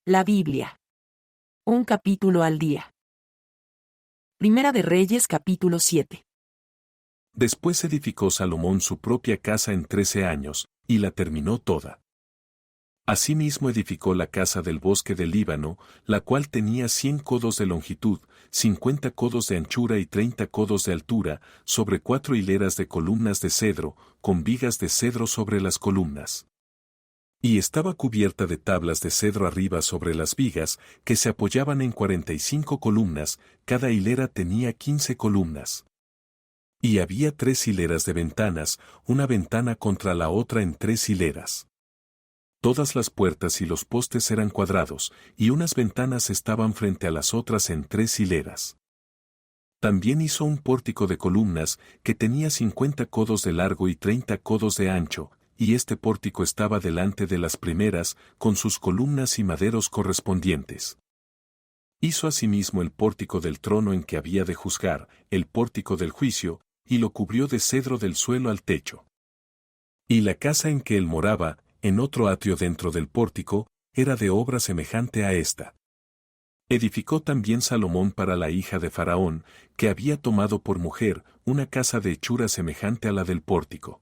La Biblia. Un capítulo al día. Primera de Reyes capítulo 7. Después edificó Salomón su propia casa en 13 años, y la terminó toda. Asimismo edificó la casa del bosque del Líbano, la cual tenía 100 codos de longitud, 50 codos de anchura y 30 codos de altura, sobre 4 hileras de columnas de cedro, con vigas de cedro sobre las columnas. Y estaba cubierta de tablas de cedro arriba sobre las vigas, que se apoyaban en 45 columnas, cada hilera tenía 15 columnas. Y había 3 hileras de ventanas, una ventana contra la otra en 3 hileras. Todas las puertas y los postes eran cuadrados, y unas ventanas estaban frente a las otras en 3 hileras. También hizo un pórtico de columnas, que tenía 50 codos de largo y 30 codos de ancho, y este pórtico estaba delante de las primeras, con sus columnas y maderos correspondientes. Hizo asimismo el pórtico del trono en que había de juzgar, el pórtico del juicio, y lo cubrió de cedro del suelo al techo. Y la casa en que él moraba, en otro atrio dentro del pórtico, era de obra semejante a esta. Edificó también Salomón para la hija de Faraón, que había tomado por mujer, una casa de hechura semejante a la del pórtico.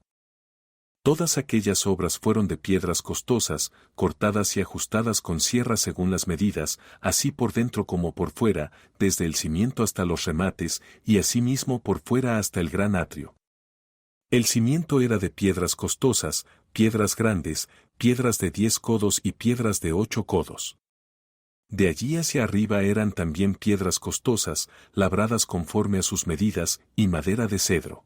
Todas aquellas obras fueron de piedras costosas, cortadas y ajustadas con sierra según las medidas, así por dentro como por fuera, desde el cimiento hasta los remates, y asimismo por fuera hasta el gran atrio. El cimiento era de piedras costosas, piedras grandes, piedras de 10 codos y piedras de 8 codos. De allí hacia arriba eran también piedras costosas, labradas conforme a sus medidas, y madera de cedro.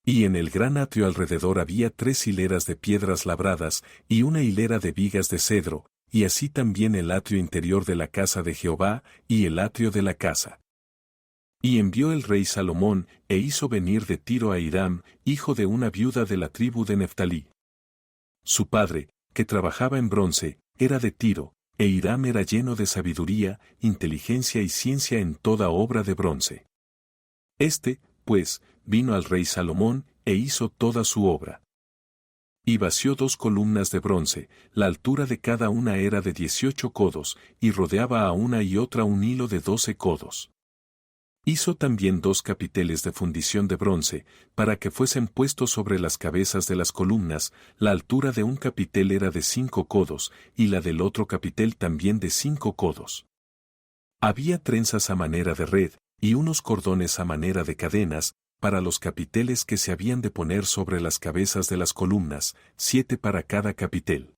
Y en el gran atrio alrededor había 3 hileras de piedras labradas, y una hilera de vigas de cedro, y así también el atrio interior de la casa de Jehová, y el atrio de la casa. Y envió el rey Salomón, e hizo venir de Tiro a Hiram, hijo de una viuda de la tribu de Neftalí. Su padre, que trabajaba en bronce, era de Tiro, e Hiram era lleno de sabiduría, inteligencia y ciencia en toda obra de bronce. Este, pues, vino al rey Salomón, e hizo toda su obra. Y vació 2 columnas de bronce, la altura de cada una era de 18 codos, y rodeaba a una y otra un hilo de 12 codos. Hizo también 2 capiteles de fundición de bronce, para que fuesen puestos sobre las cabezas de las columnas, la altura de un capitel era de 5 codos, y la del otro capitel también de 5 codos. Había trenzas a manera de red, y unos cordones a manera de cadenas, para los capiteles que se habían de poner sobre las cabezas de las columnas, 7 para cada capitel.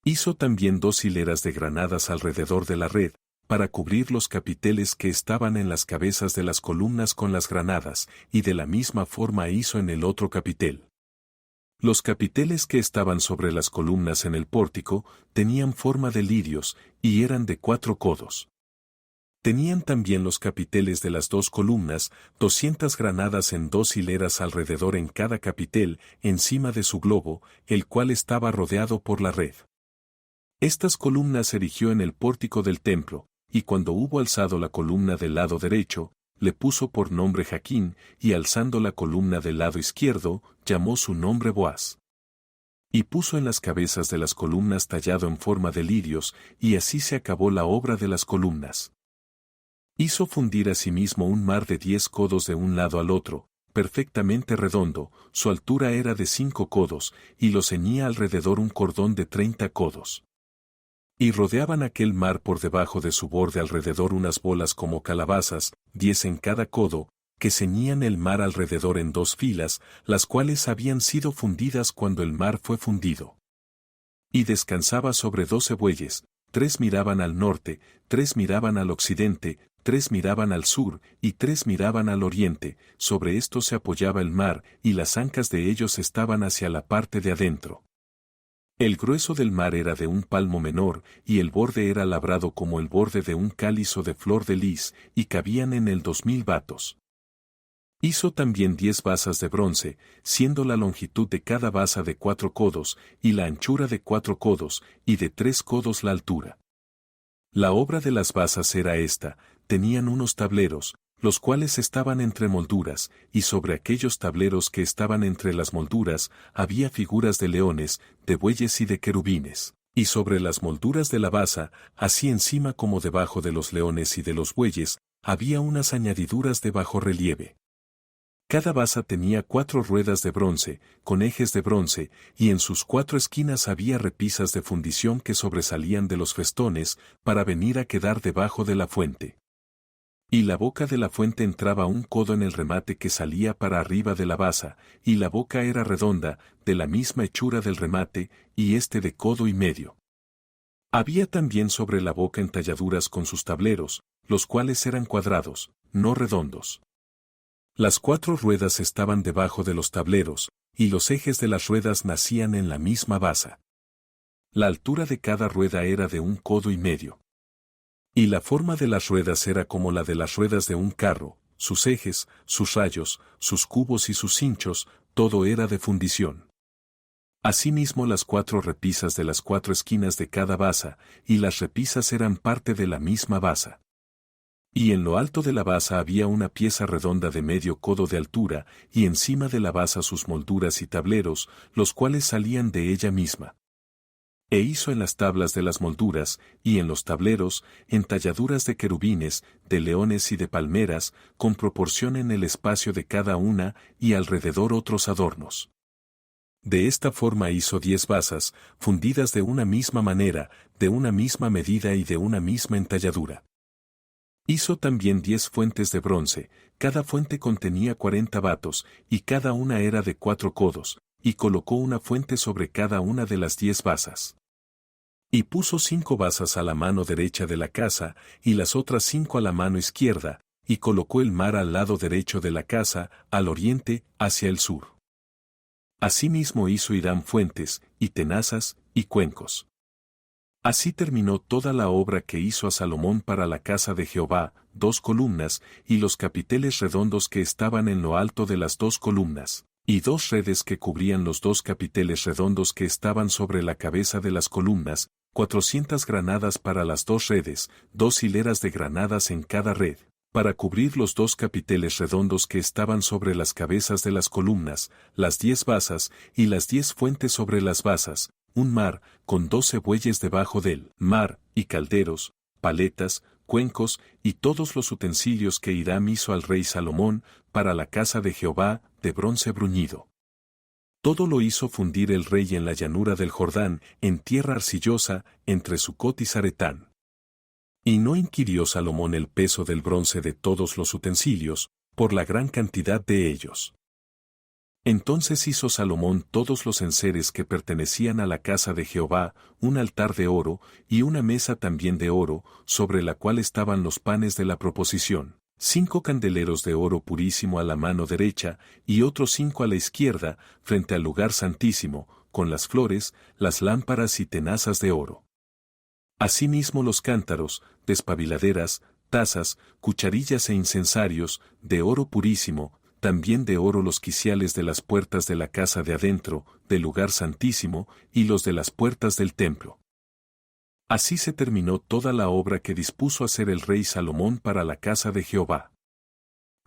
Hizo también 2 hileras de granadas alrededor de la red, para cubrir los capiteles que estaban en las cabezas de las columnas con las granadas, y de la misma forma hizo en el otro capitel. Los capiteles que estaban sobre las columnas en el pórtico, tenían forma de lirios, y eran de 4 codos. Tenían también los capiteles de las 2 columnas, 200 granadas en 2 hileras alrededor en cada capitel, encima de su globo, el cual estaba rodeado por la red. Estas columnas erigió en el pórtico del templo, y cuando hubo alzado la columna del lado derecho, le puso por nombre Jaquín, y alzando la columna del lado izquierdo, llamó su nombre Boaz. Y puso en las cabezas de las columnas tallado en forma de lirios, y así se acabó la obra de las columnas. Hizo fundir asimismo un mar de 10 codos de un lado al otro, perfectamente redondo, su altura era de 5 codos, y lo ceñía alrededor un cordón de 30 codos. Y rodeaban aquel mar por debajo de su borde alrededor unas bolas como calabazas, 10 en cada codo, que ceñían el mar alrededor en 2 filas, las cuales habían sido fundidas cuando el mar fue fundido. Y descansaba sobre 12 bueyes, 3 miraban al norte, 3 miraban al occidente, 3 miraban al sur, y 3 miraban al oriente, sobre esto se apoyaba el mar, y las ancas de ellos estaban hacia la parte de adentro. El grueso del mar era de un palmo menor, y el borde era labrado como el borde de un cáliz o de flor de lis, y cabían en él 2000 batos. Hizo también 10 basas de bronce, siendo la longitud de cada basa de 4 codos, y la anchura de 4 codos, y de 3 codos la altura. La obra de las basas era esta: tenían unos tableros, los cuales estaban entre molduras, y sobre aquellos tableros que estaban entre las molduras, había figuras de leones, de bueyes y de querubines. Y sobre las molduras de la basa, así encima como debajo de los leones y de los bueyes, había unas añadiduras de bajo relieve. Cada basa tenía 4 ruedas de bronce, con ejes de bronce, y en sus 4 esquinas había repisas de fundición que sobresalían de los festones, para venir a quedar debajo de la fuente. Y la boca de la fuente entraba un codo en el remate que salía para arriba de la basa, y la boca era redonda, de la misma hechura del remate, y de codo y medio. Había también sobre la boca entalladuras con sus tableros, los cuales eran cuadrados, no redondos. Las 4 ruedas estaban debajo de los tableros, y los ejes de las ruedas nacían en la misma basa. La altura de cada rueda era de 1 codo y medio. Y la forma de las ruedas era como la de las ruedas de un carro, sus ejes, sus rayos, sus cubos y sus cinchos, todo era de fundición. Asimismo las 4 repisas de las 4 esquinas de cada basa, y las repisas eran parte de la misma basa. Y en lo alto de la basa había una pieza redonda de medio codo de altura, y encima de la basa sus molduras y tableros, los cuales salían de ella misma. E hizo en las tablas de las molduras, y en los tableros, entalladuras de querubines, de leones y de palmeras, con proporción en el espacio de cada una, y alrededor otros adornos. De esta forma hizo 10 basas, fundidas de una misma manera, de una misma medida y de una misma entalladura. Hizo también 10 fuentes de bronce, cada fuente contenía 40 batos, y cada una era de 4 codos, y colocó una fuente sobre cada una de las 10 basas. Y puso 5 basas a la mano derecha de la casa, y las otras 5 a la mano izquierda, y colocó el mar al lado derecho de la casa, al oriente, hacia el sur. Asimismo hizo Hiram fuentes, y tenazas, y cuencos. Así terminó toda la obra que hizo a Salomón para la casa de Jehová, 2 columnas, y los capiteles redondos que estaban en lo alto de las 2 columnas, y 2 redes que cubrían los 2 capiteles redondos que estaban sobre la cabeza de las columnas, 400 granadas para las 2 redes, 2 hileras de granadas en cada red, para cubrir los 2 capiteles redondos que estaban sobre las cabezas de las columnas, las 10 basas, y las 10 fuentes sobre las basas, un mar, con 12 bueyes debajo del mar, y calderos, paletas, cuencos, y todos los utensilios que Hiram hizo al rey Salomón, para la casa de Jehová, de bronce bruñido. Todo lo hizo fundir el rey en la llanura del Jordán, en tierra arcillosa, entre Sucot y Zaretán. Y no inquirió Salomón el peso del bronce de todos los utensilios, por la gran cantidad de ellos. Entonces hizo Salomón todos los enseres que pertenecían a la casa de Jehová, un altar de oro, y una mesa también de oro, sobre la cual estaban los panes de la proposición, 5 candeleros de oro purísimo a la mano derecha, y otros 5 a la izquierda, frente al lugar santísimo, con las flores, las lámparas y tenazas de oro. Asimismo los cántaros, despabiladeras, tazas, cucharillas e incensarios, de oro purísimo, también de oro los quiciales de las puertas de la casa de adentro, del lugar santísimo, y los de las puertas del templo. Así se terminó toda la obra que dispuso hacer el rey Salomón para la casa de Jehová.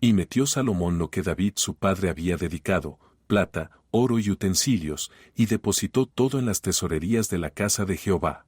Y metió Salomón lo que David su padre había dedicado, plata, oro y utensilios, y depositó todo en las tesorerías de la casa de Jehová.